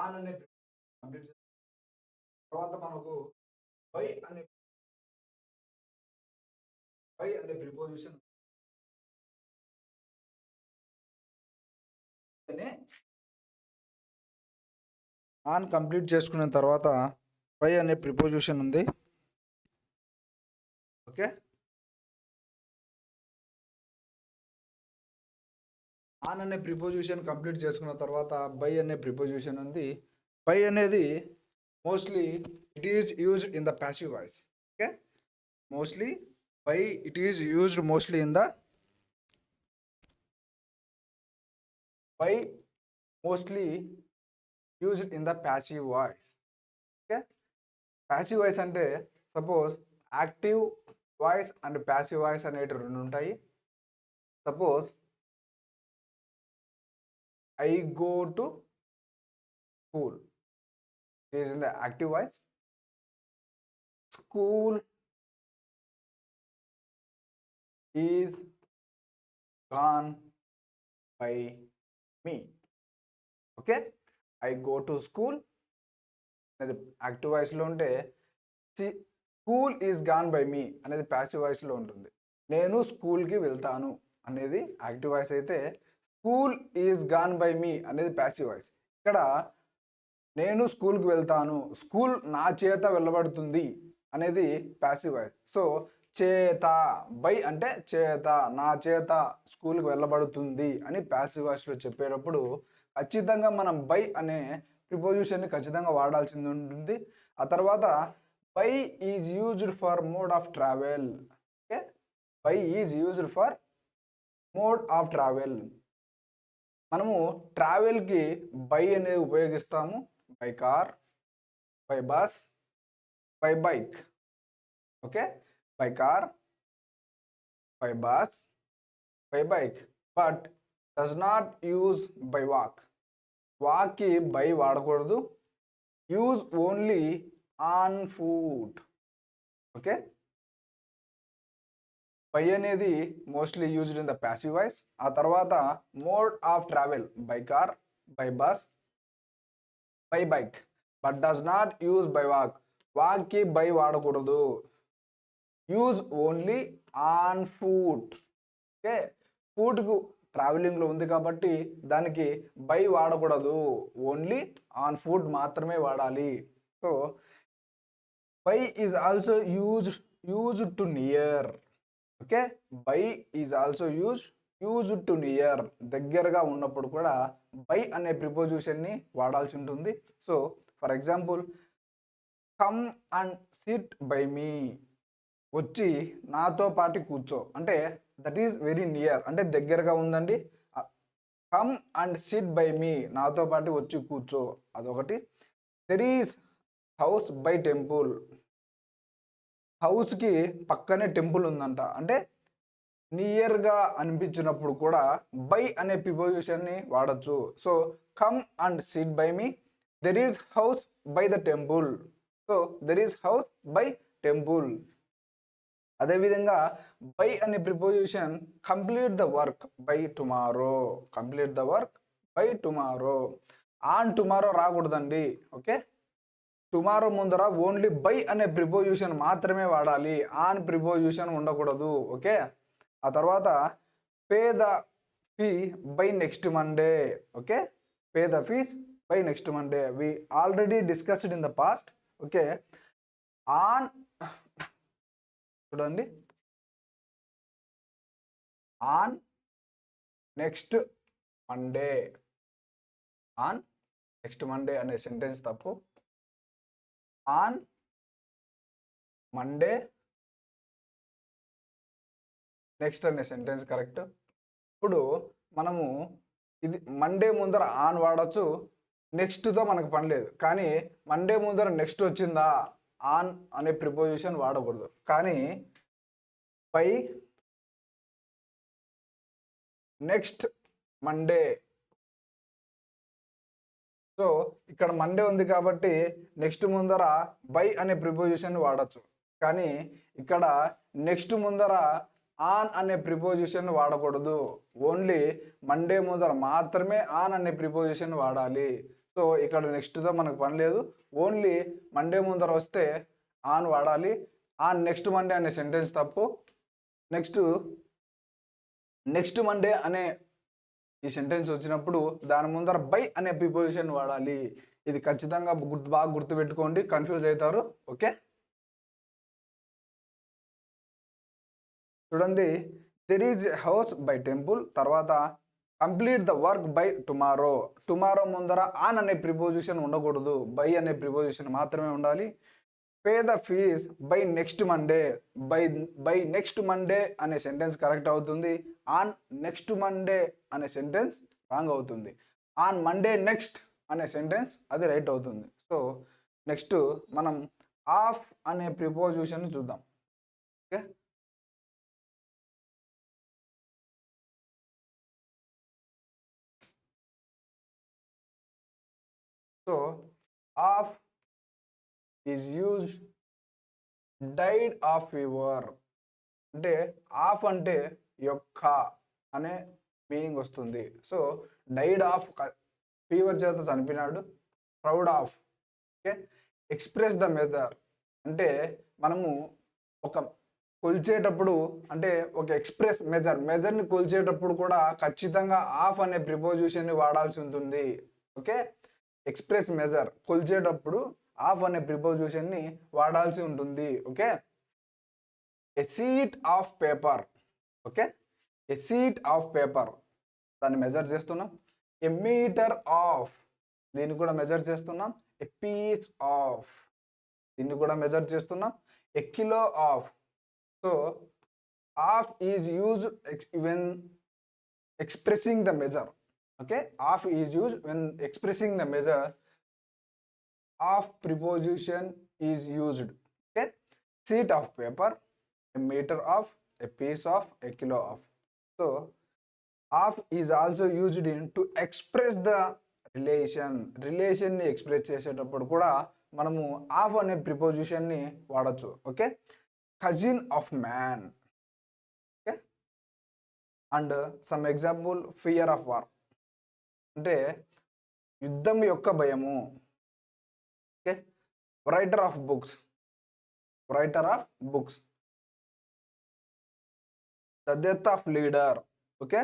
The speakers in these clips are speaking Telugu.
ఆన్ అనే కంప్లీట్ చేసిన తర్వాత మనకు బై అనే ప్రిపోజిషన్ ఆన్ కంప్లీట్ చేసుకున్న తర్వాత బై అనే ప్రిపోజిషన్ ఉంది. ఓకే, ఆన్ అనే ప్రిపోజిషన్ కంప్లీట్ చేసుకున్న తర్వాత బై అనే ప్రిపోజిషన్ ఉంది. బై అనేది mostly it is used in the passive voice. Okay, mostly by it is used mostly in the by mostly used in the passive voice. Okay, passive voice అంటే suppose active voice and passive voice అనేవి రెండు ఉంటాయి. Suppose I go to school is in the active voice. School is gone by me. Okay, I go to school అనేది యాక్టివ్ వాయిస్లో ఉంటే స్కూల్ ఈజ్ గాన్ బై మీ అనేది ప్యాసివ్ వాయిస్లో ఉంటుంది. నేను స్కూల్కి వెళ్తాను అనేది యాక్టివ్ వాయిస్ అయితే స్కూల్ ఈజ్ గాన్ బై మీ అనేది ప్యాసివ్ వాయిస్. ఇక్కడ నేను స్కూల్కి వెళ్తాను, స్కూల్ నా చేత వెళ్ళబడుతుంది అనేది ప్యాసివ్ వాయిస్. సో చేత, బై అంటే చేత, నా చేత స్కూల్కి వెళ్ళబడుతుంది అని ప్యాసివ్ వాయిస్లో చెప్పేటప్పుడు ఖచ్చితంగా మనం బై అనే ప్రిపోజిషన్ని ఖచ్చితంగా వాడాల్సింది ఉంటుంది. ఆ తర్వాత by is used for mode of travel. Okay, by is used for mode of travel. మనము ట్రావెల్కి బై అనేది ఉపయోగిస్తాము. By car, by bus, by bike. Okay, by car, by bus, by bike. But does not use by walk. వాక్కి బై వాడకూడదు. Use only on foot. Okay, by అనేది mostly used in the passive voice. ఆ తర్వాత mode of travel by car, by bus, by bike. But does not use by walk. వాక్కి బై వాడకూడదు. Use only on foot. Okay, ఫుట్కు ట్రావెలింగ్లో ఉంది కాబట్టి దానికి బై వాడకూడదు, ఓన్లీ ఆన్ ఫుట్ మాత్రమే వాడాలి. So by is also used to near. Okay, by is also used to near. దగ్గరగా ఉన్నప్పుడు కూడా బై అనే ప్రిపోజిషన్ని వాడాల్సి ఉంటుంది. So for example come and sit by me. వచ్చి నాతో పాటు కూర్చో అంటే దట్ ఈస్ వెరీ నియర్, అంటే దగ్గరగా ఉందండి. కమ్ అండ్ సిట్ బై మీ, నాతో పాటు వచ్చి కూర్చో, అదొకటి. There is house by temple. హౌస్కి పక్కనే టెంపుల్ ఉందంట, అంటే నియర్గా అనిపించినప్పుడు కూడా బై అనే ప్రిపోజిషన్ని వాడచ్చు. So come and sit by me, there is house by the temple. So there is house by temple. అదేవిధంగా బై అనే preposition complete the work by tomorrow. Complete the work by tomorrow. On tomorrow రాకూడదండి. ఓకే, టుమారో ముందర ఓన్లీ బై అనే ప్రిపోజిషన్ మాత్రమే వాడాలి, ఆన్ ప్రిపోజిషన్ ఉండకూడదు. ఓకే, ఆ తర్వాత pay the fee by next Monday. Okay, pay the fees by next Monday. We already discussed in the past. Okay, on చూడండి, on next Monday. On next Monday అనే సెంటెన్స్ తప్పు. ఆన్ మండే నెక్స్ట్ అనే సెంటెన్స్ కరెక్ట్. ఇప్పుడు మనము ఇది మండే ముందర ఆన్ వాడచ్చు, నెక్స్ట్తో మనకు పని లేదు. కానీ మండే ముందర నెక్స్ట్ వచ్చిందా, ఆన్ అనే ప్రిపోజిషన్ వాడకూడదు. కానీ బై నెక్స్ట్ మండే. సో ఇక్కడ మండే ఉంది కాబట్టి నెక్స్ట్ ముందర బై అనే ప్రిపోజిషన్ వాడచ్చు. కానీ ఇక్కడ నెక్స్ట్ ముందర ఆన్ అనే ప్రిపోజిషన్ వాడకూడదు. ఓన్లీ మండే ముందర మాత్రమే ఆన్ అనే ప్రిపోజిషన్ వాడాలి. సో సో ఇక్కడ నెక్స్ట్తో మనకు పని లేదు. ఓన్లీ మండే ముందర వస్తే ఆన్ వాడాలి. ఆన్ నెక్స్ట్ మండే అనే సెంటెన్స్ తప్పు. నెక్స్ట్ మండే అనే ఈ సెంటెన్స్ వచ్చినప్పుడు దాని ముందర బై అనే ప్రిపోజిషన్ వాడాలి. ఇది ఖచ్చితంగా బాగా గుర్తుపెట్టుకోండి, కన్ఫ్యూజ్ అవుతారు. ఓకే, చూడండి. There is house by temple, తర్వాత complete the work by tomorrow. Tomorrow ముందర ఆన్ అనే ప్రిపోజిషన్ ఉండకూడదు, బై అనే ప్రిపోజిషన్ మాత్రమే ఉండాలి. Pay the fees by next Monday. By next Monday అనే సెంటెన్స్ కరెక్ట్ అవుతుంది. ఆన్ నెక్స్ట్ మండే అనే సెంటెన్స్ రాంగ్ అవుతుంది. ఆన్ మండే నెక్స్ట్ అనే సెంటెన్స్ అది రైట్ అవుతుంది. సో నెక్స్ట్ మనం ఆఫ్ అనే ప్రిపోజిషన్ చూద్దాం. Okay, so of is used died of fever. అంటే ఆఫ్ అంటే యొక్క అనే మీనింగ్ వస్తుంది. సో డైడ్ ఆఫ్ ఫీవర్ చేత చనిపోయినాడు. Proud of, okay. Express the measure అంటే మనము ఒక కొలిచేటప్పుడు, అంటే ఒక ఎక్స్ప్రెస్ మెజర్ని కొలిచేటప్పుడు కూడా ఖచ్చితంగా ఆఫ్ అనే ప్రిపోజిషన్ని వాడాల్సి ఉంటుంది. ఓకే, ఎక్స్ప్రెస్ మెజర్ కొలిచేటప్పుడు ఆఫ్ అనే ప్రిపోజిషన్ని వాడాల్సి ఉంటుంది. Okay, a seat of paper. Okay, a seat of paper దాన్ని మెజర్ చేస్తున్నాం. ఎ మీటర్ ఆఫ్ దీన్ని కూడా మెజర్ చేస్తున్నాం. ఎ పీస్ ఆఫ్ దీన్ని కూడా మెజర్ చేస్తున్నాం. A kilo of. So of is used when expressing the measure. Okay, of is used when expressing the measure. Of preposition is used. Okay, sheet of paper, a meter of, a piece of, a kilo of. So of is also used in to express the relation ని ఎక్స్ప్రెస్ చేసేటప్పుడు కూడా మనము ఆఫ్ అనే ప్రిపోజిషన్ ని వాడచ్చు. Okay, cousin of man. Okay, and some example fear of war అంటే యుద్ధం యొక్క భయము. Okay, writer of books, the death of leader. Okay,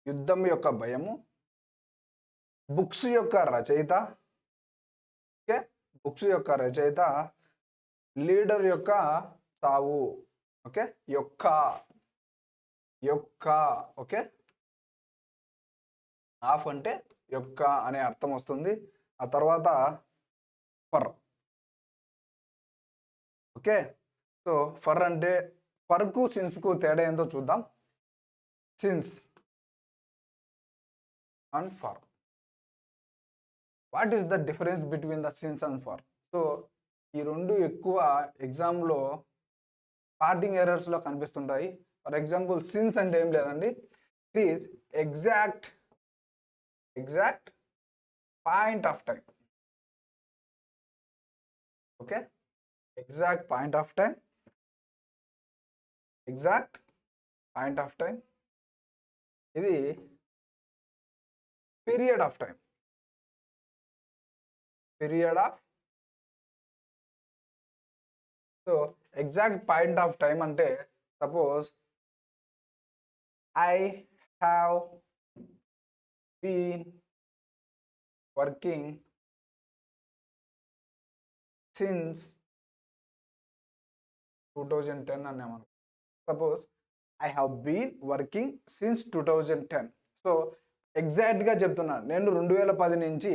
యుద్ధం యొక్క భయము, బుక్స్ యొక్క రచయిత. ఓకే, బుక్స్ యొక్క రచయిత, లీడర్ యొక్క చావు. ఓకే, యొక్క. ఓకే, ఆఫ్ అంటే యొక్క అనే అర్థం వస్తుంది. ఆ తర్వాత ఫర్. ఓకే, సో ఫర్ అంటే ఫర్కు సిన్స్కు తేడా ఏందో చూద్దాం. Since and for. What is the difference between the sins and for? So ఈ రెండు ఎక్కువ ఎగ్జామ్లో స్టార్టింగ్ ఎర్రర్స్లో కనిపిస్తుంటాయి. ఫర్ ఎగ్జాంపుల్ సిన్స్ అంటే ఏం లేదండి, it is exact point of time. Okay, exact point of time. ఇది period of time. So exact point of time అంటే suppose I have been working since 2010 అన్నామను. Suppose I have been working since 2010. So ఎగ్జాక్ట్గా చెప్తున్నాను, నేను 2010 నుంచి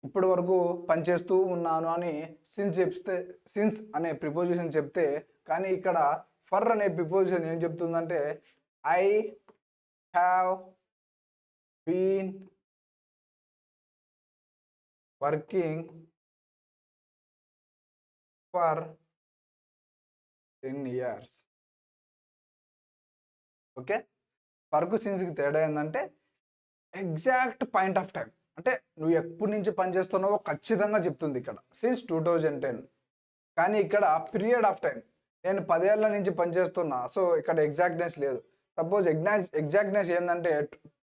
ఇప్పటి వరకు పనిచేస్తూ ఉన్నాను అని సిన్స్ అనే ప్రిపోజిషన్ చెప్తే, కానీ ఇక్కడ ఫర్ అనే ప్రిపోజిషన్ ఏం చెప్తుందంటే I have been working for 10 years. Okay, ఫర్కు సిన్స్కి తేడా ఏంటంటే ఎగ్జాక్ట్ పాయింట్ ఆఫ్ టైం అంటే నువ్వు ఎప్పటి నుంచి పనిచేస్తున్నావో ఖచ్చితంగా చెప్తుంది ఇక్కడ సిన్స్ 2010. కానీ ఇక్కడ పీరియడ్ ఆఫ్ టైం, నేను 10 ఏళ్ల నుంచి పనిచేస్తున్నా. సో ఇక్కడ ఎగ్జాక్ట్నెస్ లేదు. సపోజ్ ఎగ్జాక్ట్నెస్ ఏంటంటే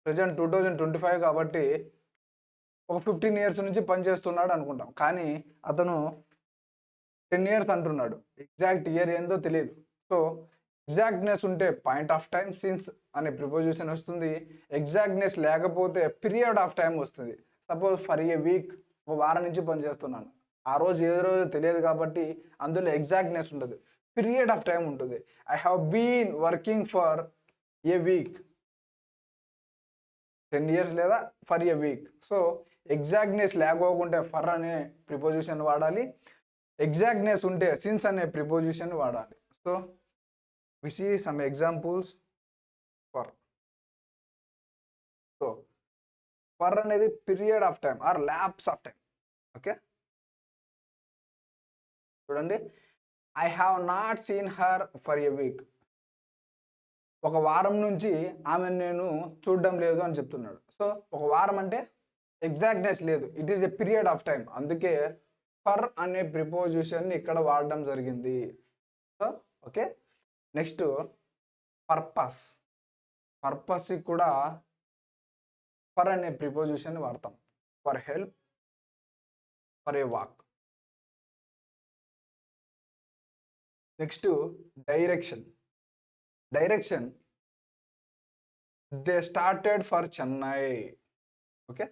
ప్రజెంట్ 2025 కాబట్టి ఒక 15 ఇయర్స్ నుంచి పనిచేస్తున్నాడు అనుకుంటాం, కానీ అతను 10 ఇయర్స్ అంటున్నాడు. ఎగ్జాక్ట్ ఇయర్ ఏందో తెలియదు. సో ఎగ్జాక్ట్నెస్ ఉంటే పాయింట్ ఆఫ్ టైం సిన్స్ అనే ప్రిపోజిషన్ వస్తుంది. ఎగ్జాక్ట్నెస్ లేకపోతే పీరియడ్ ఆఫ్ టైం వస్తుంది. సపోజ్ ఫర్ ఏ వీక్, ఒక వారం నుంచి పనిచేస్తున్నాను, ఆ రోజు ఏ రోజు తెలియదు కాబట్టి అందులో ఎగ్జాక్ట్నెస్ ఉంటుంది, పీరియడ్ ఆఫ్ టైం ఉంటుంది. I have been working for a week, 10 years లేదా for a week. So exactness లేకోకుంటే ఫర్ అనే ప్రిపోజిషన్ వాడాలి, ఎగ్జాక్ట్నెస్ ఉంటే సిన్స్ అనే ప్రిపోజిషన్ వాడాలి. So we see some examples for. So for అనేది period of time or lapse of time. Okay, చూడండి, I have not seen her for a week. ఒక వారం నుంచి ఆమెను నేను చూడడం లేదు అని చెప్తున్నాడు. సో ఒక వారం అంటే ఎగ్జాక్ట్నెస్ లేదు, it is a period of time. అందుకే ఫర్ అనే ప్రిపోజిషన్ ఇక్కడ వాడడం జరిగింది. So okay, next purpose. పర్పస్కి కూడా ఫర్ అనే ప్రిపోజిషన్ వాడతాం. For help, for a walk. Next direction. Direction, they started for Chennai. Okay,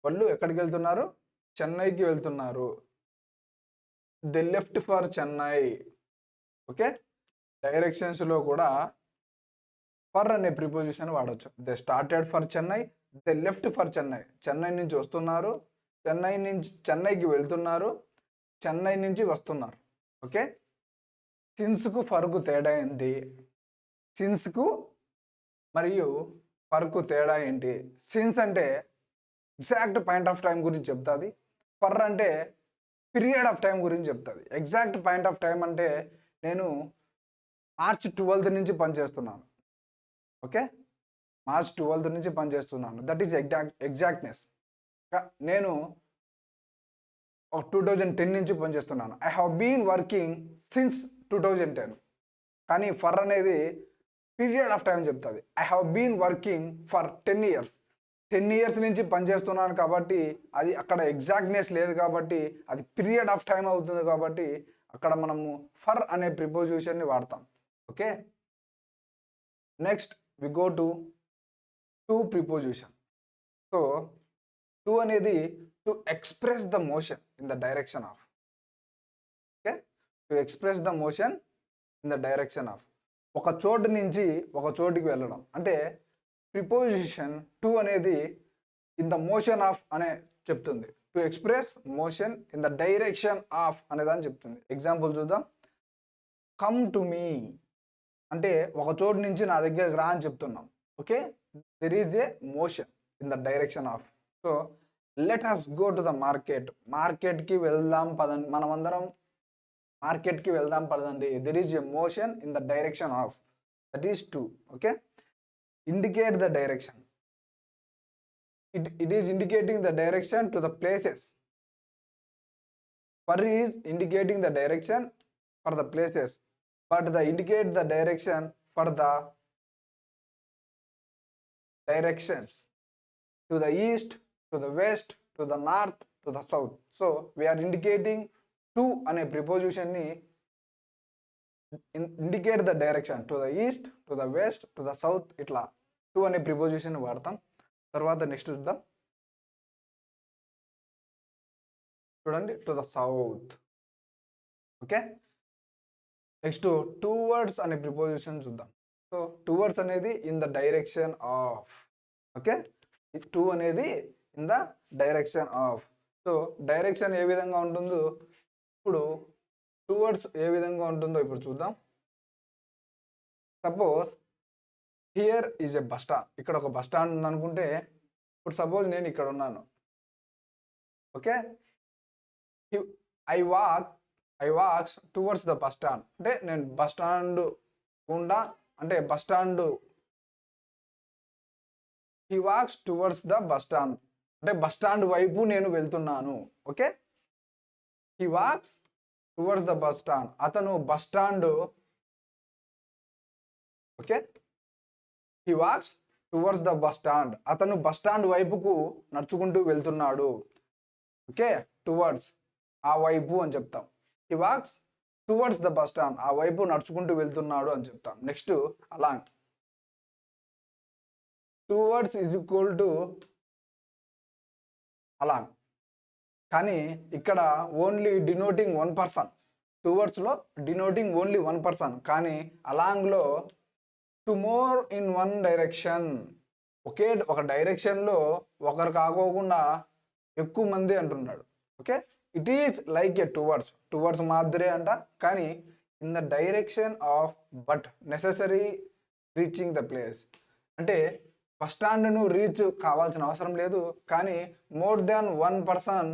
వాళ్ళు ఎక్కడికి వెళ్తున్నారు? చెన్నైకి వెళ్తున్నారు. They left for Chennai. Okay, డైరెక్షన్స్లో కూడా ఫర్ అనే ప్రిపోజిషన్ వాడచ్చు. They started for Chennai, they left for Chennai. Chennai నుంచి వస్తున్నారు, చెన్నై నుంచి చెన్నైకి వెళ్తున్నారు, చెన్నై నుంచి వస్తున్నారు. ఓకే, సిన్స్కు ఫర్కు తేడా ఏంటి? సిన్స్కు మరియు ఫర్కు తేడా ఏంటి? సిన్స్ అంటే ఎగ్జాక్ట్ పాయింట్ ఆఫ్ టైం గురించి చెప్తుంది, ఫర్ అంటే పీరియడ్ ఆఫ్ టైం గురించి చెప్తుంది. ఎగ్జాక్ట్ పాయింట్ ఆఫ్ టైం అంటే నేను మార్చ్ 12th నుంచి పనిచేస్తున్నాను. ఓకే, మార్చ్ 12th నుంచి పనిచేస్తున్నాను, దట్ ఈస్ ఎగ్జాక్ట్నెస్. నేను 2010 నుంచి పనిచేస్తున్నాను. I have been working since 2010. కానీ ఫర్ అనేది పీరియడ్ ఆఫ్ టైం చెప్తుంది. I have been working for 10 years. 10 years నుంచి పనిచేస్తున్నాను కాబట్టి అది అక్కడ ఎగ్జాక్ట్నెస్ లేదు కాబట్టి అది పీరియడ్ ఆఫ్ టైం అవుతుంది కాబట్టి అక్కడ మనము ఫర్ అనే ప్రిపోజిషన్ని వాడతాం. Okay, next we go to to preposition. So to అనేది to express the motion in the direction of. Okay, to express the motion in the direction of. ఒక చోటు నుంచి ఒక చోటికి వెళ్ళడం అంటే ప్రిపోజిషన్ టు అనేది ఇన్ ద మోషన్ ఆఫ్ అనే చెప్తుంది. To express motion in the direction of అనేదాన్ని చెప్తుంది. ఎగ్జాంపుల్ చూద్దాం. కమ్ టు మీ అంటే ఒక చోటు నుంచి నా దగ్గరకు రా అని చెప్తున్నాం. Okay, there is a motion in the direction of. So let us go to the market. మార్కెట్కి వెళ్దాం పదండి, మనమందరం మార్కెట్కి వెళ్దాం పదండి. There is a motion in the direction of, that is to. Okay, indicate the direction. It is indicating the direction to the places. For is indicating the direction for the places, but the indicate the direction for the directions to the east, to the west, to the north, to the south. So we are indicating to ane preposition ni indicate the direction to the east, to the west, to the south. ఇట్లా టు అనే ప్రిపోజిషన్ వాడతాం. తర్వాత నెక్స్ట్ చూద్దాం. చూడండి, to the south. Okay, next towards అనే ప్రిపోజిషన్ చూద్దాం. సో టువర్డ్స్ అనేది in the direction of. Okay, to అనేది in the direction of. So direction ఏ విధంగా ఉంటుందో ఇప్పుడు టువర్డ్స్ ఏ విధంగా ఉంటుందో ఇప్పుడు చూద్దాం. Suppose here is a bus stand. ఇక్కడ ఒక బస్ స్టాండ్ ఉందనుకుంటే ఇప్పుడు సపోజ్ నేను ఇక్కడ ఉన్నాను. Okay, I walks towards the bus stand అంటే నేను బస్ స్టాండ్ గుండా అంటే bus stand. He walks towards the bus stand అంటే బస్ స్టాండ్ వైపు నేను వెళ్తున్నాను. Okay, he walks towards the bus stand, అతను bus stand. Okay, he walks towards the bus stand, అతను బస్ స్టాండ్ వైపుకు నడుచుకుంటూ వెళ్తున్నాడు. ఓకే, టువర్డ్స్ ఆ వైపు అని చెప్తాం. He walks towards the bus stand, ఆ వైపు నడుచుకుంటూ వెళ్తున్నాడు అని చెప్తాం. Next along. Towards is equal to along, కానీ ఇక్కడ ఓన్లీ డినోటింగ్ వన్ పర్సన్. టువర్డ్స్లో డినోటింగ్ ఓన్లీ వన్ పర్సన్, కానీ అలాంగ్లో two more in one direction, ఒక డైరెక్షన్లో ఒకరు కాకోకుండా ఎక్కువ మంది అంటున్నాడు. Okay, it is like a towards మాదిరే అంట, కానీ in the direction of but necessary reaching the place, అంటే బస్ స్టాండ్ను రీచ్ కావాల్సిన అవసరం లేదు, కానీ మోర్ దాన్ వన్ పర్సన్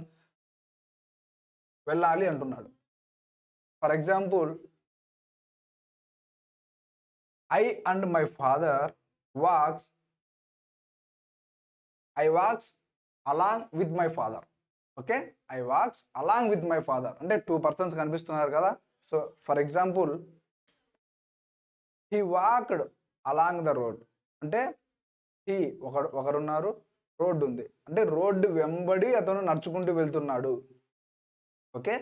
వెళ్ళాలి అంటున్నాడు. For example, I and my father walks along with my father. Okay, I walks along with my father అంటే 2 persons కనిపిస్తున్నారు కదా. So for example, he walked along the road అంటే ఒకరున్నారు, రోడ్డు ఉంది అంటే రోడ్డు వెంబడి అతను నడుచుకుంటూ వెళ్తున్నాడు. Okay,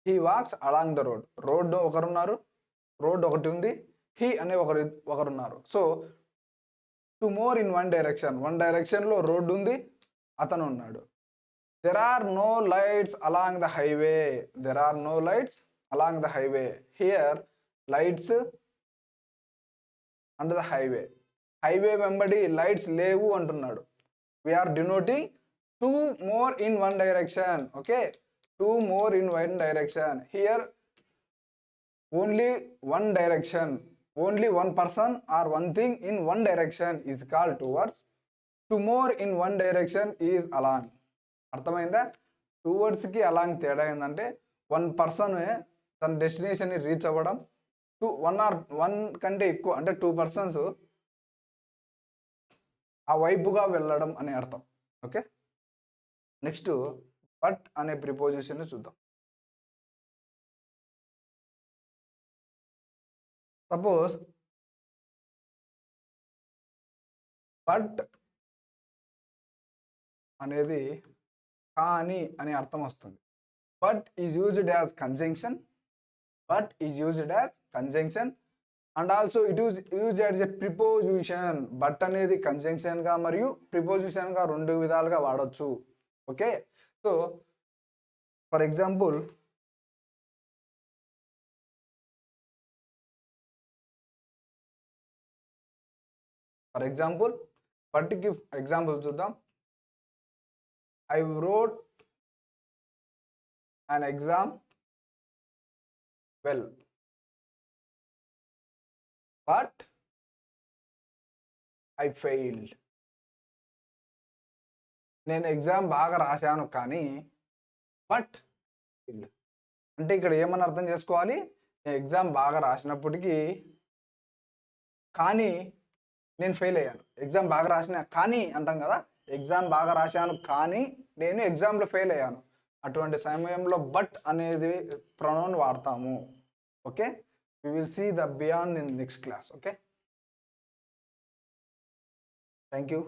he walks along the road, road ఒకరున్నారు, రోడ్డు ఒకటి ఉంది, హీ అనే ఒకరున్నారు. So two more in one డైరెక్షన్లో రోడ్డు ఉంది, అతను ఉన్నాడు. There are no lights along the highway, here lights and the highway వెంబడి లైట్స్ లేవు అంటున్నాడు. We are denoting two more in one direction. Okay, two more in one direction, here only one direction, only one person or one thing in one direction is called towards. To more in one direction is along. అర్థమైందా? టువర్డ్స్కి అలాంగ్ తేడా ఏంటంటే వన్ పర్సన్ తన డెస్టినేషన్ని రీచ్ అవ్వడం, వన్ కంటే ఎక్కువ అంటే 2 persons ఆ వైపుగా వెళ్ళడం అనే అర్థం. ఓకే, నెక్స్ట్ బట్ అనే ప్రిపోజిషన్ని చూద్దాం. సపోజ్ బట్ అనేది కానీ అనే అర్థం వస్తుంది. But is used as conjunction and also it is used as a preposition. But అనేది కంజంక్షన్గా మరియు ప్రిపోజిషన్గా 2 విధాలుగా వాడచ్చు. ఓకే, సో ఫర్ ఎగ్జాంపుల్, బట్కి ఎగ్జాంపుల్ చూద్దాం. I wrote an exam well, but I failed. నేను ఎగ్జామ్ బాగా రాశాను కానీ బట్ అంటే ఇక్కడ ఏమని అర్థం చేసుకోవాలి, నేను ఎగ్జామ్ బాగా రాసినప్పటికీ కానీ నేను ఫెయిల్ అయ్యాను. ఎగ్జామ్ బాగా రాసిన కానీ అంటాం కదా, ఎగ్జామ్ బాగా రాశాను కానీ నేను ఎగ్జామ్లో ఫెయిల్ అయ్యాను. అటువంటి సమయంలో బట్ అనేది ప్రొనౌన్ వాడతాము. Okay, we will see the beyond in next class. Okay, thank you.